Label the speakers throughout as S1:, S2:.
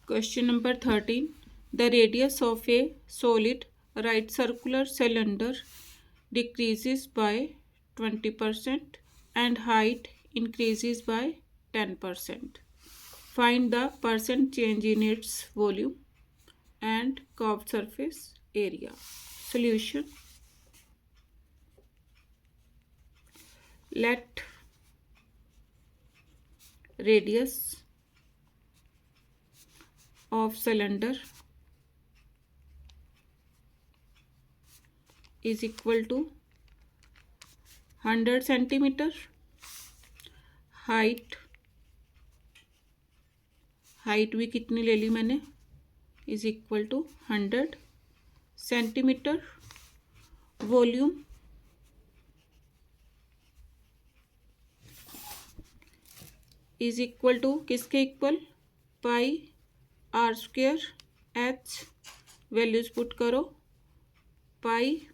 S1: Question number 13. The radius of a solid right circular cylinder decreases by 20% and height increases by 10%. Find the percent change in its volume and curved surface area. Solution. Let radius of cylinder is equal to 100 centimeter. Height भी कितनी ले ली मैंने, is equal to 100 centimetre. Volume is equal to किसके equal, pi r square एच. Values put करो. Pi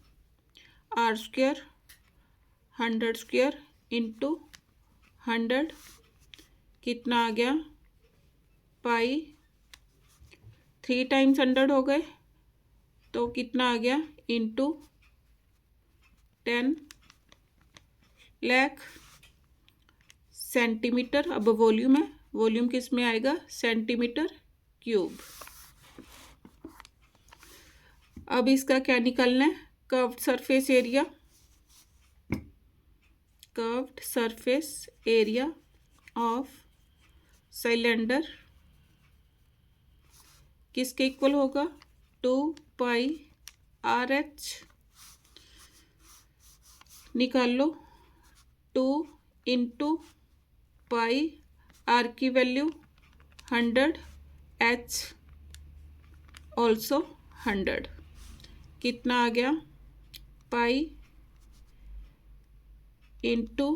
S1: r square 100 square into 100 कितना आ गया, पाई 3 टाइम्स 100 हो गए तो कितना आ गया, इंटू 10 लाख सेंटीमीटर. अब वॉल्यूम है, वॉल्यूम किस में आएगा, सेंटीमीटर क्यूब. अब इसका क्या निकालना है, curved surface area. Curved surface area of cylinder किसके इक्वल होगा, 2 पाई आर एच. निकाल लो. 2 इंटू पाई आर की वैल्यू 100, एच ऑल्सो 100. कितना आ गया, पाई इंटू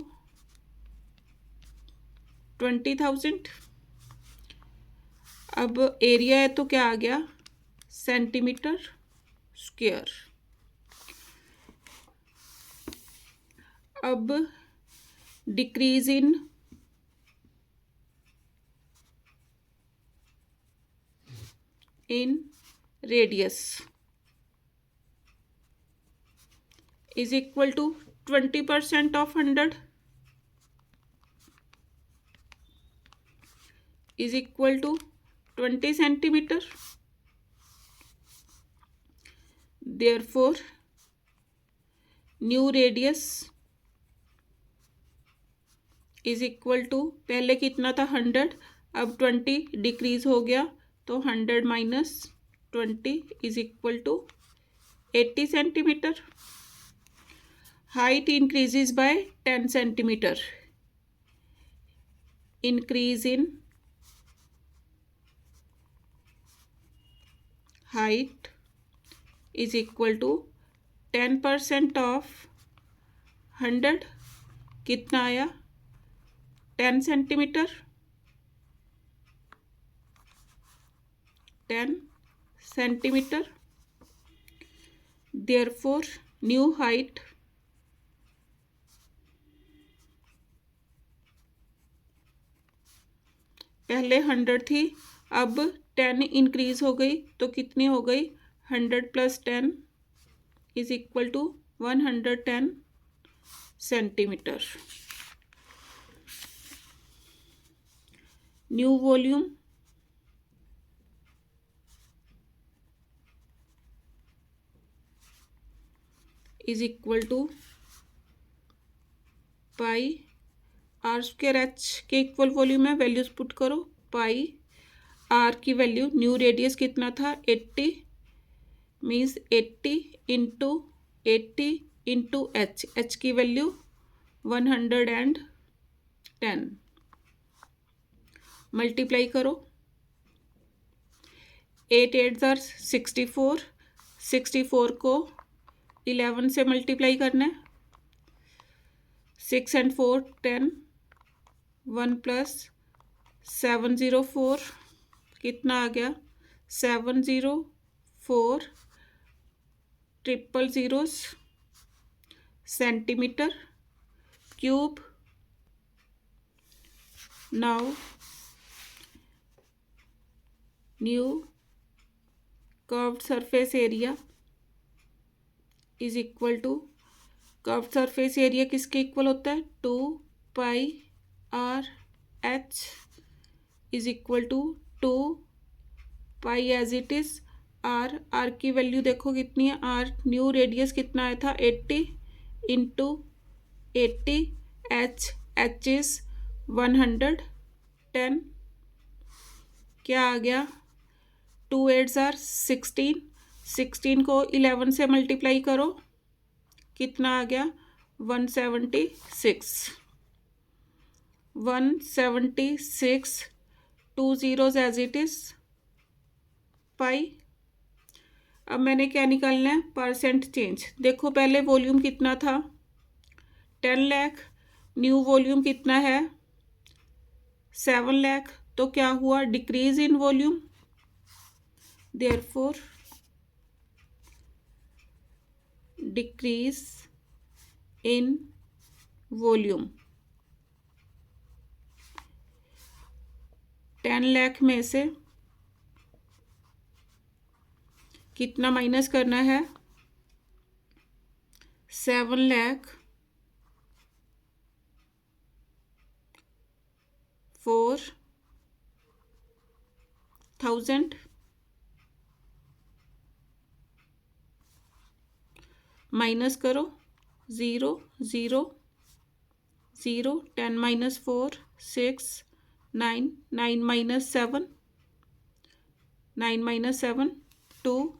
S1: 20,000. अब एरिया है तो क्या आ गया, सेंटीमीटर स्क्वायर. अब decrease in radius is equal to 20% of 100 is equal to 20 centimeter. Therefore, new radius is equal to, पहले कितना था 100, अब 20 डिक्रीज हो गया तो 100 minus 20 is equal to 80 centimetre. Height increases by 10 centimeter. Increase in height is equal to 10% of 100. कितना आया, 10 centimetre. 10 centimetre. Therefore, new height पहले 100 थी, अब 10 इंक्रीज हो गई तो कितनी हो गई, 100 plus 10 is equal to 110 centimetre. New volume is equal to pi r square h के इक्वल वॉल्यूम है. वैल्यूज पुट करो. पाई आर की वैल्यू, न्यू रेडियस कितना था, 80, means 80 into 80 into h. H की वैल्यू 110. मल्टीप्लाई करो. 8 8 64. 64 को 11 से मल्टीप्लाई करना है. 6 and 4 10. 1 प्लस 704 कितना आ गया, 704 triple zeros centimetre cube. Now new curved surface area is equal to, curved surface area किसके इक्वल होता है, 2πr/h is equal to 2π as it is r की वैल्यू देखो कितनी है, r न्यू रेडियस कितना आया था 80 इंटू 80, h इज 110, क्या आ गया 2 8s आर 16, 16 को 11 से मल्टीप्लाई करो, कितना आ गया 176, 176, 2 zeros as it is pi. अब मैंने क्या निकालना है, परसेंट चेंज। देखो पहले वॉल्यूम कितना था 10 लाख, न्यू वॉल्यूम कितना है 7 लाख, तो क्या हुआ decrease in volume, therefore decrease in volume. 10 lakh में से कितना माइनस करना है, 7 लाख 4,000 माइनस करो 0 0 0, 10 माइनस 4 6, 9 9 माइनस 7, 9 माइनस 7 2।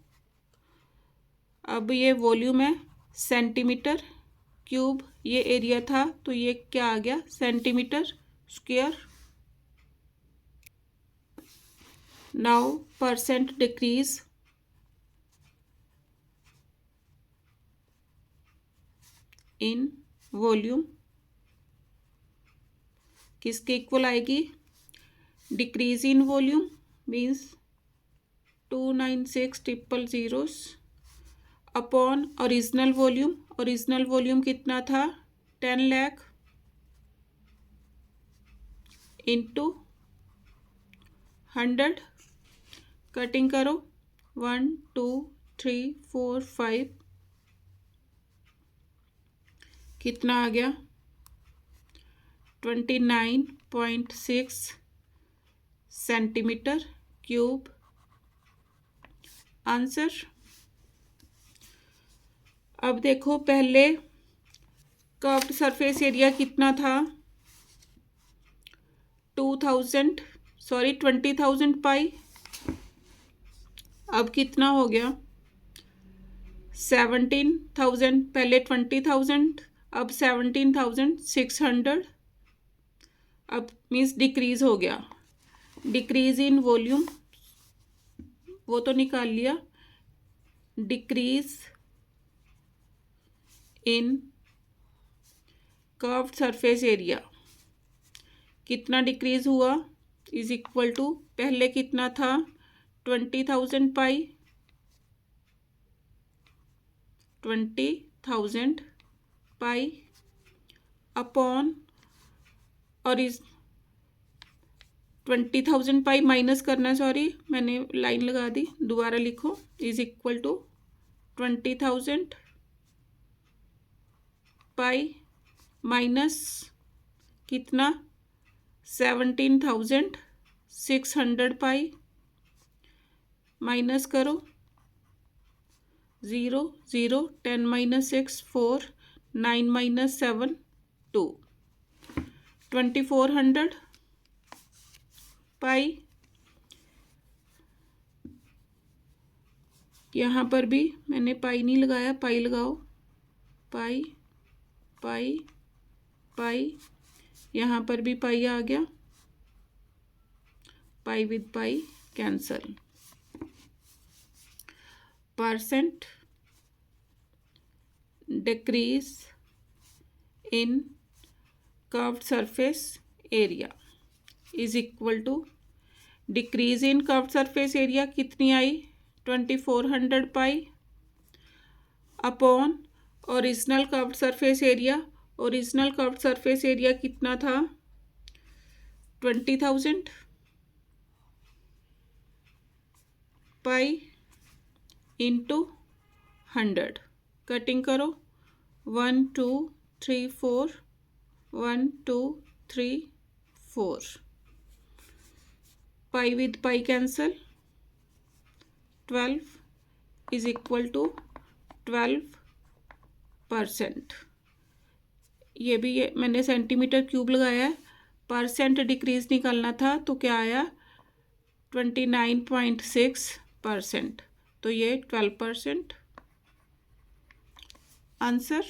S1: अब ये वॉल्यूम है सेंटीमीटर क्यूब, ये एरिया था तो ये क्या आ गया centimetre square. Now percent decrease in volume किसके इक्वल आएगी, decrease in volume means 296,000 upon original volume, original volume कितना था 10 लाख इंटू 100, कटिंग करो 1 2 3 4 5, कितना आ गया 29.6 सेंटीमीटर क्यूब आंसर। अब देखो पहले कर्व्ड सरफेस एरिया कितना था 20,000 पाई, अब कितना हो गया 17,000, पहले 20,000 अब 17,600, अब मीन्स डिक्रीज हो गया, डिक्रीज इन वॉल्यूम वो तो निकाल लिया, decrease in curved surface area कितना डिक्रीज हुआ इज इक्वल टू, पहले कितना था 20,000 पाई, 20,000 पाई अपॉन, और इस 20,000 पाई माइनस करना, सॉरी मैंने लाइन लगा दी, दोबारा लिखो, is equal to 20,000 pi minus कितना 17,600 पाई, माइनस करो 0 0, 10 माइनस 6 4, 9 माइनस 7 2, 2400 पाई। यहाँ पर भी मैंने पाई नहीं लगाया, पाई लगाओ, पाई पाई पाई, यहाँ पर भी पाई आ गया, pi with pi cancel. Percent decrease in curved surface area is equal to, decrease in curved surface area कितनी आई 2400 pi upon original curved surface area, original curved surface area कितना था 20,000, पाई इंटू 100, कटिंग करो 1 2 3 4, 1 2 3 4, pi with pi cancel, 12 is equal to 12%। ये भी ये मैंने centimetre cube लगाया है, परसेंट डिक्रीज निकालना था तो क्या आया 29.6%, तो ये 12%। आंसर